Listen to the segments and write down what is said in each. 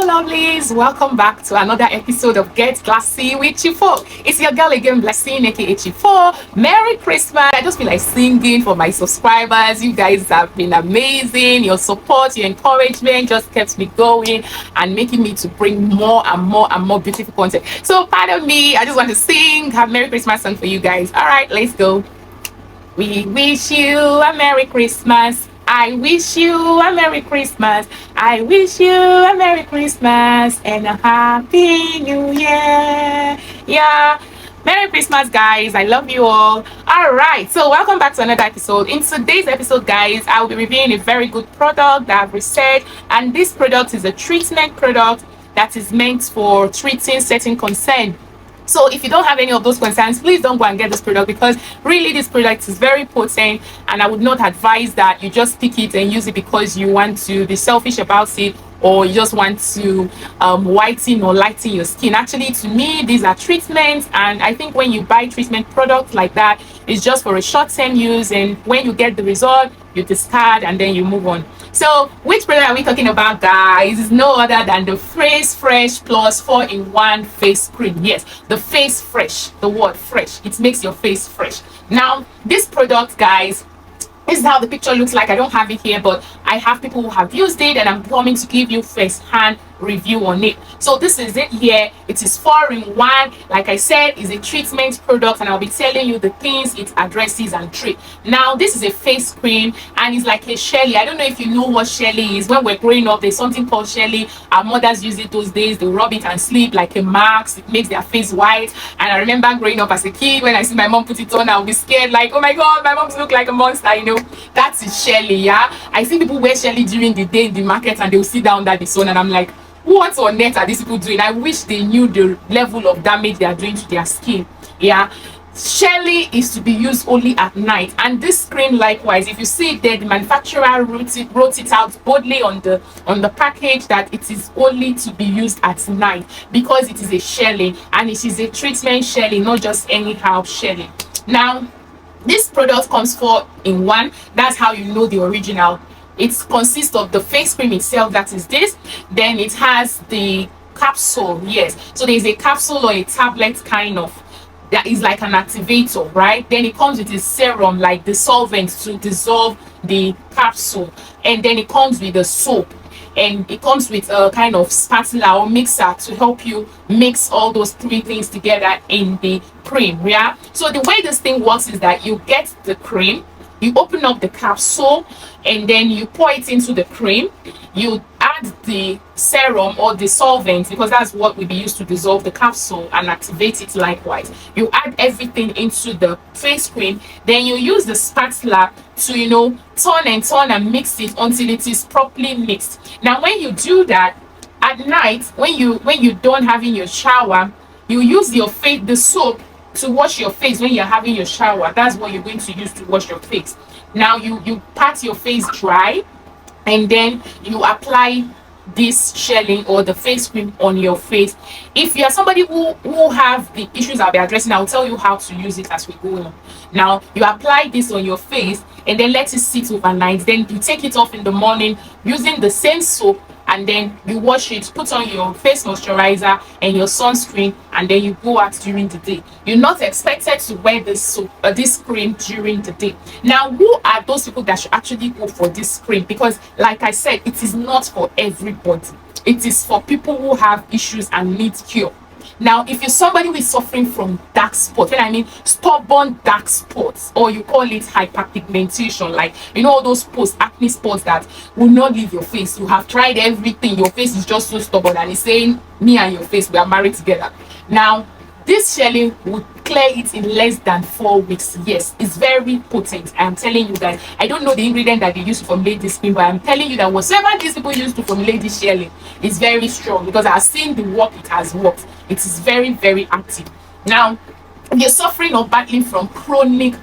Lovelies, welcome back to another episode of Get Classy with Chifo. It's your girl again, Blessing, aka Chifo. Merry Christmas. I just feel like singing for my subscribers. You guys have been amazing. Your support, your encouragement just kept me going and making me to bring more and more and more beautiful content. So pardon me, I just want to sing, have Merry Christmas song for you guys. All right, let's go. We wish you a Merry Christmas. I wish you a Merry Christmas. I wish you a Merry Christmas and a Happy New Year. Yeah. Merry Christmas, guys. I love you all. All right. So, welcome back to another episode. In today's episode, guys, I will be reviewing a very good product that I've researched. And this product is a treatment product that is meant for treating certain concern. So if you don't have any of those concerns, please don't go and get this product, because really this product is very potent, and I would not advise that you just pick it and use it because you want to be selfish about it, or you just want to whiten or lighten your skin. Actually, to me, these are treatments, and I think when you buy treatment products like that, it's just for a short-term use, and when you get the result, you discard and then you move on. So which product are we talking about, guys? It's no other than the Face Fresh Plus 4-in-1 face cream. Yes, the Face Fresh, the word fresh, it makes your face fresh. Now this product, guys, this is how the picture looks like. I don't have it here, but I have people who have used it, and I'm coming to give you first-hand review on it. So this is it here. It is 4-in-1. Like I said, is a treatment product, and I'll be telling you the things it addresses and treat. Now this is a face cream, and it's like a Shelly. I don't know if you know what Shelly is. When we're growing up, there's something called Shelly. Our mothers use it those days. They rub it and sleep like a mask. It makes their face white. And I remember growing up as a kid, when I see my mom put it on, I'll be scared, like, oh my god, my mom's look like a monster, you know. That is Shelly. Yeah, I see people wear Shelly during the day in the market, and they'll sit down under the sun, and I'm like, what on earth are these people doing? I wish they knew the level of damage they are doing to their skin. Yeah, Shelly is to be used only at night, and this cream likewise. If you see it there, the manufacturer wrote it out boldly on the package that it is only to be used at night, because it is a Shelly, and it is a treatment Shelly, not just anyhow Shelly. Now this product comes 4-in-1. That's how you know the original. It consists of the face cream itself, that is this. Then it has the capsule. Yes, so there's a capsule or a tablet kind of that is like an activator, right? Then it comes with a serum, like the solvent to dissolve the capsule, and then it comes with a soap, and it comes with a kind of spatula or mixer to help you mix all those three things together in the cream. Yeah, so the way this thing works is that you get the cream, you open up the capsule, and then you pour it into the cream. You add the serum or the solvent, because that's what will be used to dissolve the capsule and activate it likewise. You add everything into the face cream, then you use the spatula to, you know, turn and mix it until it is properly mixed. Now when you do that at night, when you don't having your shower, you use your face, the soap, to wash your face when you're having your shower. That's what you're going to use to wash your face. Now you pat your face dry, and then you apply this Shelly or the face cream on your face. If you are somebody who have the issues I'll be addressing, I'll tell you how to use it as we go on. Now you apply this on your face, and then let it sit overnight. Then you take it off in the morning using the same soap, and then you wash it, put on your face moisturizer and your sunscreen, and then you go out during the day. You're not expected to wear this soap this cream during the day. Now who are those people that should actually go for this cream? Because like I said, it is not for everybody. It is for people who have issues and need cure. Now if you're somebody who is suffering from dark spots, when I mean stubborn dark spots, or you call it hyperpigmentation, like, you know, all those post acne spots that will not leave your face. You have tried everything, your face is just so stubborn, and it's saying, me and your face, we are married together. Now this Shelly would clear it in less than 4 weeks. Yes, it's very potent. I am telling you guys, I don't know the ingredient that they use to formulate this cream, but I'm telling you that whatever these people use to formulate this Shelly is very strong, because I've seen the work it has worked. It is very, very active. Now if you're suffering or battling from chronic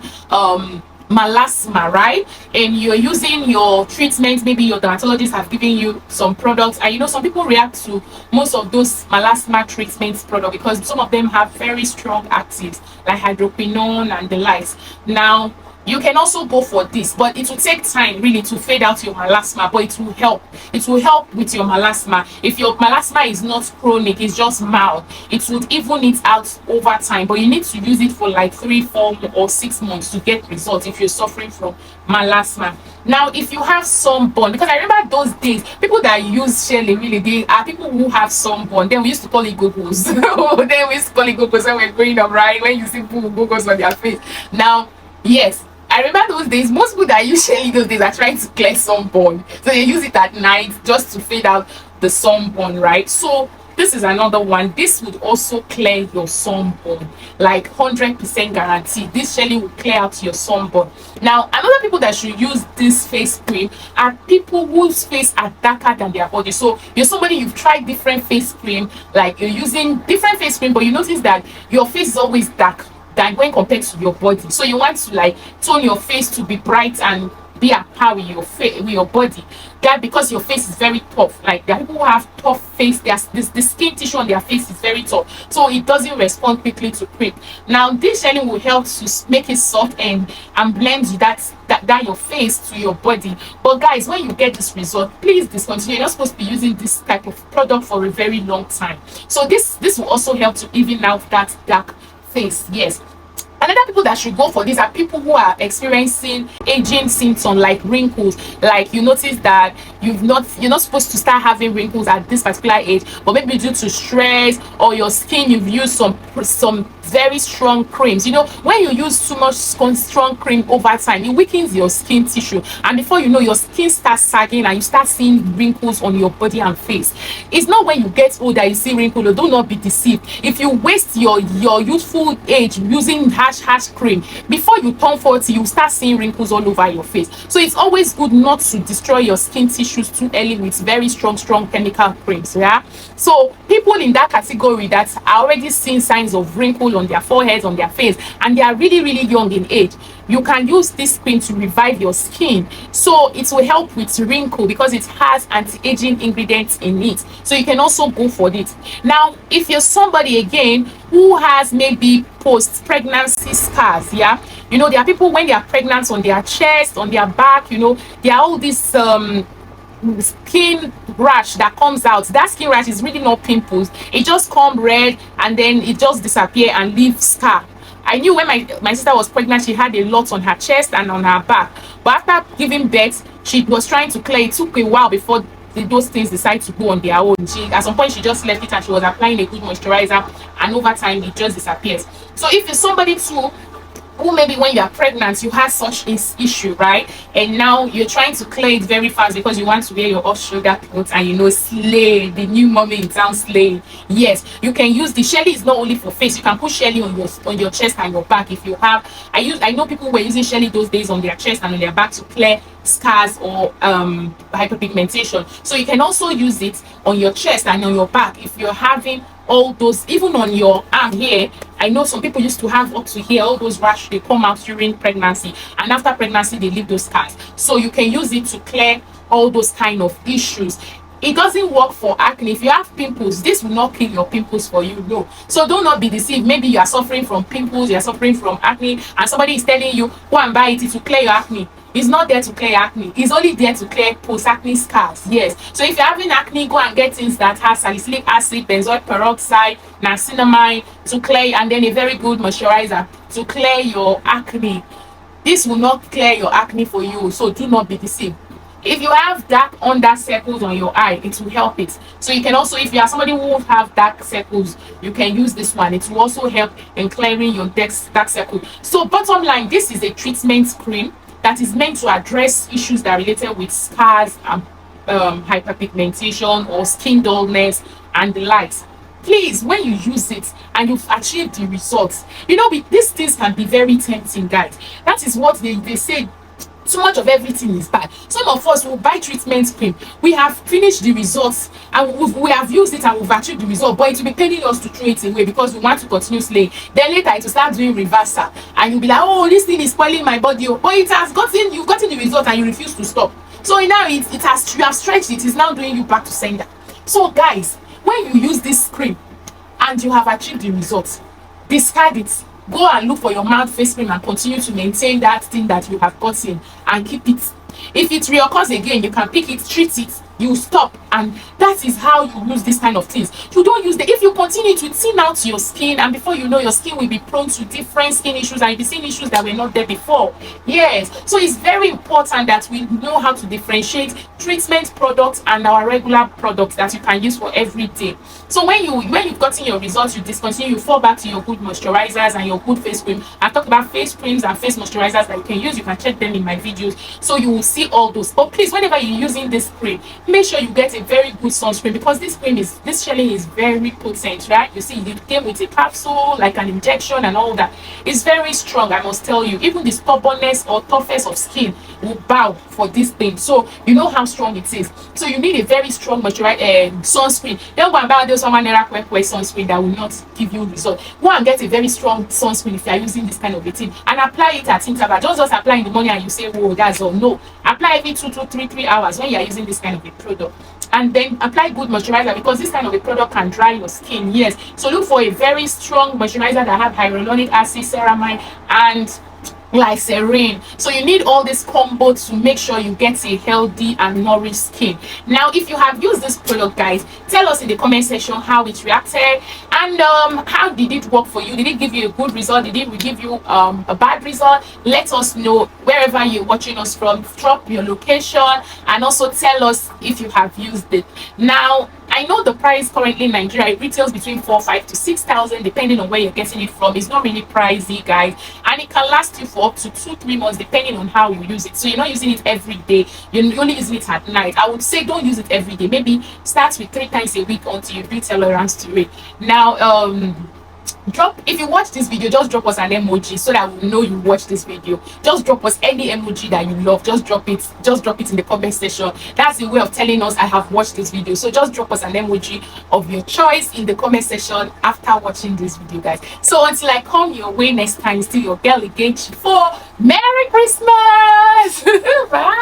melasma, right, and you're using your treatment, maybe your dermatologist have given you some products, and you know some people react to most of those melasma treatment products because some of them have very strong actives like hydroquinone and the likes. Now You can also go for this, but it will take time really to fade out your melasma, but it will help with your melasma. If your melasma is not chronic, it's just mild, it would even it out over time, but you need to use it for like 3, 4 or 6 months to get results if you're suffering from melasma. Now if you have sunburn, because I remember those days people that use Shelly, really they are people who have sunburn. Then we used to call it gogos. Then we used to call it gogos when we're growing up, right? When you see people with gogos on their face. Now, yes, I remember those days. Most people that use Shelly those days are trying to clear sunburn, so they use it at night just to fade out the sunburn, right? So this is another one. This would also clear your sunburn, like 100% guarantee. This Shelly will clear out your sunburn. Now another people that should use this face cream are people whose face are darker than their body. So you're somebody, you've tried different face cream, like you're using different face cream, but you notice that your face is always dark than when compared to your body. So you want to like tone your face to be bright and be at par with your face, with your body. That because your face is very tough. Like there are people who have tough face, there's the skin tissue on their face is very tough, so it doesn't respond quickly to cream. Now this Shelly will help to make it soft and blend that your face to your body. But guys, when you get this result, please discontinue. You're not supposed to be using this type of product for a very long time. So this will also help to even out that dark face. Yes. Another people that should go for this are people who are experiencing aging symptoms like wrinkles. Like you notice that you're not supposed to start having wrinkles at this particular age, but maybe due to stress or your skin, you've used some very strong creams. You know, when you use too much strong cream over time, it weakens your skin tissue, and before you know, your skin starts sagging and you start seeing wrinkles on your body and face. It's not when you get older you see wrinkles. Do not be deceived. If you waste your youthful age using harsh cream, before you turn 40 you start seeing wrinkles all over your face. So it's always good not to destroy your skin tissues too early with very strong chemical creams. Yeah, so people in that category that are already seeing signs of wrinkle on their foreheads, on their face, and they are really young in age, you can use this cream to revive your skin. So it will help with wrinkle because it has anti-aging ingredients in it. So you can also go for it. Now if you're somebody again who has maybe post-pregnancy scars, yeah, you know, there are people when they are pregnant, on their chest, on their back, you know, there are all these skin rash that comes out. That skin rash is really not pimples, it just come red and then it just disappear and leave scar. I knew when my sister was pregnant, she had a lot on her chest and on her back, but after giving birth she was trying to clear it. Took a while before those things decide to go on their own. At some point she just left it and she was applying a good moisturizer, and over time it just disappears. So if you're somebody too who maybe when you're pregnant you had such issue, right, and now you're trying to clear it very fast because you want to wear your off-shoulder clothes and you know, slay the new mommy in town, slay, yes, you can use the Shelly. Is not only for face, you can put Shelly on your chest and your back. If you have, I know people were using Shelly those days on their chest and on their back to clear scars or hyperpigmentation. So you can also use it on your chest and on your back if you're having all those, even on your arm here. I know some people used to have up to here all those rash, they come out during pregnancy, and after pregnancy they leave those scars. So you can use it to clear all those kind of issues. It doesn't work for acne. If you have pimples, this will not kill your pimples for you, no. So do not be deceived. Maybe you are suffering from pimples, you are suffering from acne, and somebody is telling you go and buy it to clear your acne. It's not there to clear acne, it's only there to clear post-acne scars. Yes, so if you're having acne, go and get things that has salicylic acid, benzoyl peroxide, niacinamide to clear, and then a very good moisturizer to clear your acne. This will not clear your acne for you, so do not be deceived. If you have dark under circles on your eye, it will help it. So you can also, if you are somebody who have dark circles, you can use this one. It will also help in clearing your dark circle. So bottom line, this is a treatment cream that is meant to address issues that are related with scars and hyperpigmentation or skin dullness and the likes. Please, when you use it and you've achieved the results, you know, these things can be very tempting, guys. That is what they say. Too much of everything is bad. Some of us will buy treatment cream, we have finished the results and we have used it and we've achieved the result, but it will be paining us to throw it away because we want to continue slaying. Then later it will start doing reversal and you'll be like, oh, this thing is spoiling my body, but it has gotten, you've gotten the result and you refuse to stop. So now you have stretched it, is now doing you back to sender. So guys, when you use this cream and you have achieved the results, discard it. go and look for your mouth face cream and continue to maintain that thing that you have gotten and keep it. If it reoccurs again, you can pick it, treat it, you stop. And that is how you use this kind of things. You don't use the, if you continue to thin out your skin, and before you know, your skin will be prone to different skin issues, and you'll be seeing issues that were not there before. Yes, so it's very important that we know how to differentiate treatment products and our regular products that you can use for every day. So when you've gotten your results, you discontinue, you fall back to your good moisturizers and your good face cream. I talk about face creams and face moisturizers that you can use. You can check them in my videos, so you will see all those. But please, whenever you're using this cream, make sure you get a very good sunscreen, because this Shelly is very potent, right? You see, it came with a capsule, like an injection and all that. It's very strong, I must tell you. Even the stubbornness or toughest of skin will bow for this thing. So you know how strong it is. So you need a very strong sunscreen. Don't go and buy those naira sunscreen that will not give you result. Go and get a very strong sunscreen if you are using this kind of a thing, and apply it at interval. Just apply in the morning and you say, "Whoa, that's all." No, apply every 2 to 3 hours when you are using this kind of a product. And then apply good moisturizer, because this kind of a product can dry your skin. Yes, so look for a very strong moisturizer that have hyaluronic acid, ceramide, and glycerin. So you need all this combo to make sure you get a healthy and nourished skin. Now, if you have used this product, guys, tell us in the comment section how it reacted, and how did it work for you. Did it give you a good result? Did it give you a bad result? Let us know wherever you're watching us from. Drop your location, and also tell us if you have used it. Now, I know the price currently in Nigeria, it retails between 4,500 to 6,000 depending on where you're getting it from. It's not really pricey, guys, and it can last you for up to 2-3 months depending on how you use it. So you're not using it every day, you're only using it at night. I would say don't use it every day. Maybe start with 3 times a week until you build tolerance to it. Now, if you watch this video, just drop us an emoji so that we know you watch this video. Just drop us any emoji that you love. Just drop it in the comment section. That's a way of telling us I have watched this video. So just drop us an emoji of your choice in the comment section after watching this video, guys. So until I come your way next time, still your girl again for Merry Christmas. Bye.